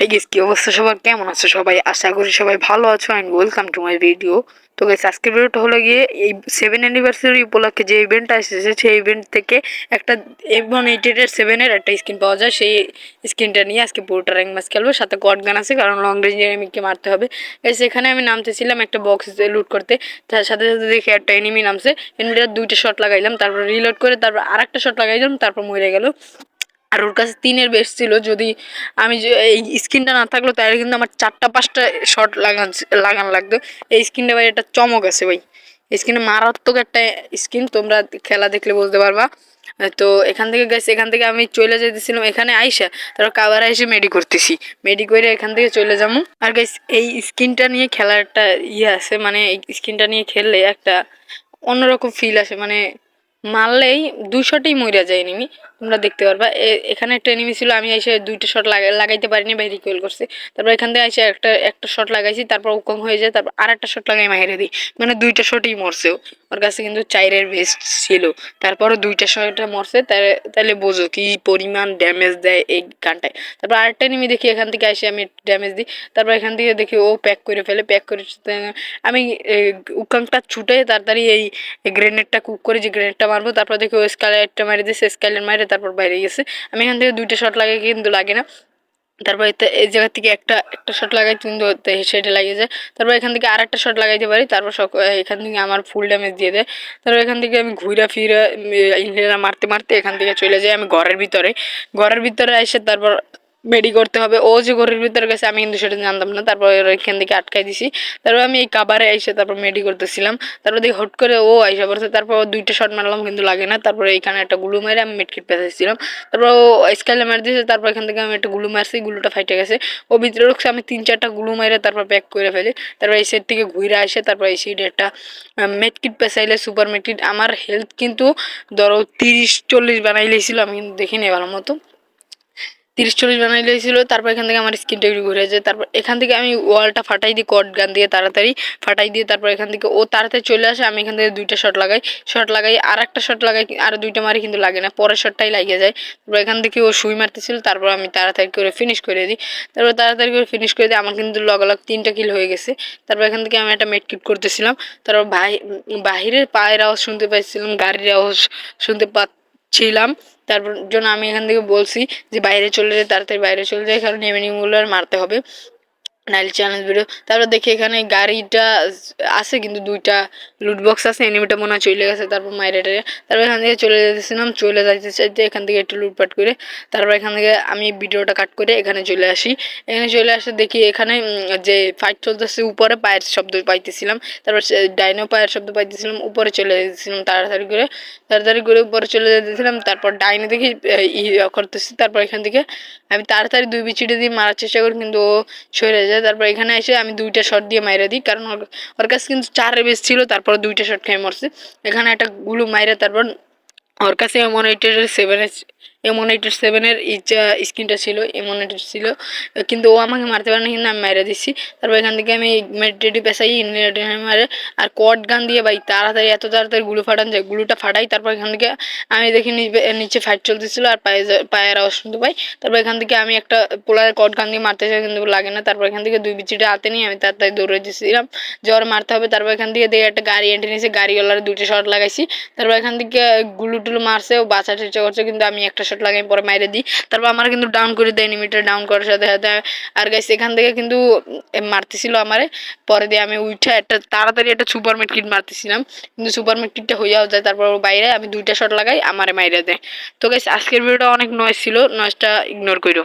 এই গেস কি অবস্থা সবার, কেমন আছো সবাই? আশা করি সবাই ভালো আছো and welcome to my video. তো গাইস আজকের ভিডিওটা হলো গিয়ে এই 7 অ্যানিভার্সারি উপলক্ষে যে ইভেন্টটা এসেছে সেই ইভেন্ট থেকে একটা M188 এর 7 এর একটা স্কিন পাওয়া যায়। সেই স্কিনটা নিয়ে আজকে পুরোটা র্যাঙ্ক ম্যাচ খেলবো, সাথে কট গান আছে কারণ লং রেঞ্জ এনিমিকে মারতে হবে। গাইস এখানে আমি নামতেছিলাম একটা বক্স লুট করতে, তার সাথে সাথে দেখি একটা এনিমি নামছে। এনিমিটার দুইটা শট লাগাইলাম, তারপর রিলোড করে তারপর আরেকটা শট লাগাইলাম, তারপর মরে গেল। আর ওর কাছে 3-এর বেস্ট ছিল। যদি আমি যে এই স্কিনটা না থাকলো তাহলে কিন্তু আমার 4টা 5টা শট লাগান লাগতো। এই স্কিনটা ভাই একটা চমক আছে ভাই, এই স্কিনটা মারাত্মক একটা স্কিন, তোমরা খেলা দেখলে বুঝতে পারবা। তো এখান থেকে গেছে, এখান থেকে আমি চলে যেতেছিলাম, এখানে আইসা তারপর কাবার এসে মেডি করতেছি, মেডি করে এখান থেকে চলে যাবো। আর গাইস এই স্কিনটা নিয়ে খেলার একটা ইয়ে আছে, মানে এই স্কিনটা নিয়ে খেললে একটা অন্যরকম ফিল আসে, মানে মারলেই 2 শটেই মরে যায় এনিমি। তোমরা দেখতে পারবা এখানে একটা এনিমি ছিল, আমি এসে 2টা শট লাগাইতে পারিনি, ভাই রিকোয়েল করছে। তারপর এখান থেকে এসে একটা শট লাগাইছি, তারপর কম হয়ে যায়, তারপর আরেকটা শট লাগাই মাইরে দিই, মানে 2টা শটই মরছে। ওর কাছে কিন্তু 4-এর বেস্ট ছিল, তারপরও 2টা শটে মরছে। তাহলে বোঝো কি পরিমাণ ড্যামেজ দেয় এই গানটায়। তারপর আরেকটা এনিমি দেখি, এখান থেকে এসে আমি ড্যামেজ দিই, তারপর এখান থেকে দেখি ও প্যাক করে ফেলে, প্যাক করে আমি উকাংটা ছুটে তাড়াতাড়ি এই গ্রেনেডটা কুক করে যে গ্রেনেডটা মারবো, তারপর দেখি ও স্কাইলাইটটা মারি দিয়েছে, স্কাইলাইট মারে তারপর বাইরে গেছে। আমি এখান থেকে 2টা শট লাগাই কিন্তু লাগে না। তারপর এই জায়গা থেকে একটা একটা শট লাগাই কিন্তু সেটা লাগিয়ে যায়। তারপর এখান থেকে আরেকটা শট লাগাইতে পারি, তারপর এখান থেকে আমার ফুল ড্যামেজ দিয়ে দেয়। তারপর এখান থেকে আমি ঘুরা ফিরে ইনহেলার মারতে মারতে এখান থেকে চলে যাই আমি ঘরের ভিতরে। ঘরের ভিতরে এসে তারপর মেডি করতে হবে। ও যে ঘরের ভিতরে গেছে আমি কিন্তু সেটা জানতাম না, তারপর এখান থেকে আটকাই দিছি। তারপর আমি এই কাবারে এসে তারপর মেডি করতেছিলাম, তারপর দেখি হট করে ও আইসা পড়ছে, তারপর 2টা শট মারলাম কিন্তু লাগে না। তারপর এইখানে একটা গুলু মেরে আমি মেডকিট পেঁচাইছিলাম, তারপর ও স্কাইলে মার দিয়েছে। তারপর এখান থেকে আমি একটা গুলু মারছি, গুলুটা ফাইটে গেছে। ও ভিতরে ঢুকছে, আমি 3-4টা গুলু মারে তারপর প্যাক করে ফেলি। তারপর এই সেট থেকে ঘুরে আসে, তারপর এই সাইডে একটা মেডকিট পেঁচাইলে সুপার মেডকিট। আমার হেলথ কিন্তু ধরো 30-40 বানাই লেছিল, আমি কিন্তু দেখিনি ভালো মতো, 30-40 বানাই লেগেছিল। তারপর এখান থেকে আমার স্কিনটা একটু ঘুরে যায়, তারপর এখান থেকে আমি ওয়ালটা ফাটাই দিই কট গান দিয়ে, তাড়াতাড়ি ফাটাই দিয়ে তারপর এখান থেকে ও তাড়াতাড়ি চলে আসে। আমি এখান থেকে 2টা শট লাগাই আর একটা শট লাগাই, আর 2টা মারি কিন্তু লাগে না, পরের শটটাই লাগিয়ে যায়। তারপর এখান থেকে ও সুই মারতেছিল, তারপর আমি তাড়াতাড়ি করে ফিনিশ করে দিই। তারপর তাড়াতাড়ি করে ফিনিশ করে দিই, আমার কিন্তু লগালগ 3টা কিল হয়ে গেছে। তারপর এখান থেকে আমি একটা মেড কিট করতেছিলাম, তারপর বাহিরের পায়ের আওয়াজ শুনতে পাইছিলাম, গাড়ির আওয়াজ শুনতে ছিলাম। তারপর জন্য আমি এখান থেকে বলছি যে বাইরে চলে যায়, তাড়াতাড়ি বাইরে চলে যায়, কারণ এনিমিগুলো আর মারতে হবে, নাইলে চ্যালেঞ্জ ভিডিও। তারপর দেখি এখানে গাড়িটা আছে কিন্তু 2টা লুট বক্স আছে, এনিমিটা মনে হয় চলে গেছে। তারপর মাইরেটারে তারপর এখান থেকে চলে যেতেছিলাম, চলে যাইতে চাইতে এখান থেকে একটু লুটপাট করে তারপর এখান থেকে আমি ভিডিওটা কাট করে এখানে চলে আসি। এখানে চলে আসে দেখি এখানে যে ফাইট চলতেছে, উপরে পায়ের শব্দ পাইতেছিলাম, তারপর ডাইনো পায়ের শব্দ পাইতেছিলাম, উপরে চলে যেতেছিলাম তাড়াতাড়ি করে উপরে চলে যেতেছিলাম। তারপর ডাইনে দেখি করতেছি, তারপর এখান থেকে আমি তাড়াতাড়ি 2 বিচিটা দিয়ে মারার চেষ্টা করি কিন্তু ও সরে যায়। তারপর এখানে এসে আমি 2টা শট দিয়ে মাইরা দিই, কারণ ওর কাছে কিন্তু 4-এর বেশ ছিল, তারপর 2টা শট খেয়ে মরছে। এখানে একটা গুলো মাইরা তারপর ওর কাছে M187 এর স্কিনটা ছিল, M188 ছিল, কিন্তু ও আমাকে মারতে পারে না, কিন্তু আমি মাইরা দিচ্ছি। তারপর এখান থেকে আমি মেডিটেটি পেশাই ইনহেলার মারে আর কট গান দিয়ে ভাই তাড়াতাড়ি এত তাড়াতাড়ি গুলো ফাটান যায়, গুলোটা ফাটাই। তারপর এখান থেকে আমি দেখি নিচে ফাইট চলতেছিল আর পায়ের আওয়াজ শুনতে পাই। তারপর এখান থেকে আমি একটা পোলারের কট গান দিয়ে মারতে চাই কিন্তু লাগে না। তারপর এখান থেকে 2 বিচিটা হাতে নিয়ে আমি তাড়াতাড়ি দৌড়ে দিয়েছিলাম যে ওর মারতে হবে। তারপর এখান থেকে দেখে একটা গাড়ি এন্ট্রি নিয়েছে, গাড়িওয়ালার 2টা শট লাগাইছি। তারপর এখান থেকে গুলু টুলু মারছে, ও বাঁচার চেষ্টা করছে কিন্তু আমি একটা শট লাগাই পরে মাইরে দিই। তারপর আমার কিন্তু ডাউন করে দেয়, এনিমিটার ডাউন করার সাথে সাথে। আর গাইস এখান থেকে কিন্তু মারতেছিল আমারে, পরে দিয়ে আমি উঠে একটা তাড়াতাড়ি একটা সুপার মেড কিট মারতেছিলাম, কিন্তু সুপার মেড কিটটা হইয়াও যায়। তারপর বাইরে আমি 2টা শট লাগাই, আমারে মাইরে দেয়। তো গাইস আজকের ভিডিওটা অনেক নয়েজ ছিল, নয়েজটা ইগনোর করো।